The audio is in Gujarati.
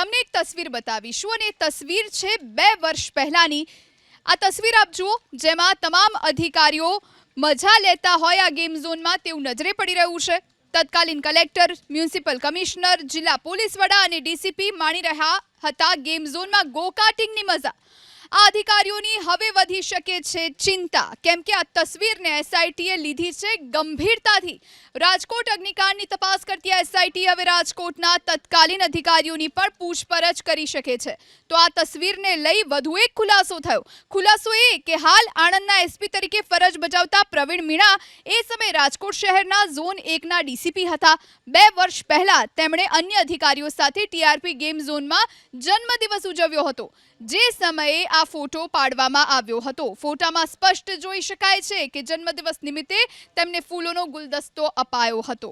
તમને એક તસવીર બતાવીશું અને એ તસવીર છે 2 વર્ષ પહેલાની। આ તસવીર આપ જુઓ, જેમાં તમામ અધિકારીઓ મજા લેતા હોય આ ગેમ ઝોનમાં તેવું નજરે પડી રહ્યું છે। તત્કાલીન કલેક્ટર, મ્યુનિસિપલ કમિશનર, જિલ્લા પોલીસ વડા અને ડીસીપી માણી રહ્યા હતા ગેમ ઝોનમાં ગો કાર્ટિંગની મજા। આ અધિકારીઓની હવે વધી શકે છે ચિંતા, કેમ કે આ તસવીરને એસઆઈટીએ લીધી છે ગંભીરતાથી। રાજકોટ અગ્નિકાંડની તપાસ કરતી એસઆઈટી હવે રાજકોટના તત્કાલીન અધિકારીઓની પણ પૂછપરછ કરી શકે છે। તો આ તસવીરને લઈ વધુ એક ખુલાસો થયો। ખુલાસો એ કે હાલ આણંદના એસપી તરીકે ફરજ બજાવતા પ્રવીણ મીણા એ સમયે રાજકોટ શહેરના ઝોન 1ના ડીસીપી હતા। 2 વર્ષ પહેલા તેમણે અન્ય અધિકારીઓ સાથે ટીઆરપી ગેમ ઝોનમાં જન્મદિવસ ઉજવ્યો હતો, જે સમયે આ ફોટો પાડવામાં આવ્યો હતો। ફોટામાં સ્પષ્ટ જોઈ શકાય છે કે જન્મદિવસ નિમિત્તે તેમને ફૂલોનો ગુલદસ્તો અપાયો હતો।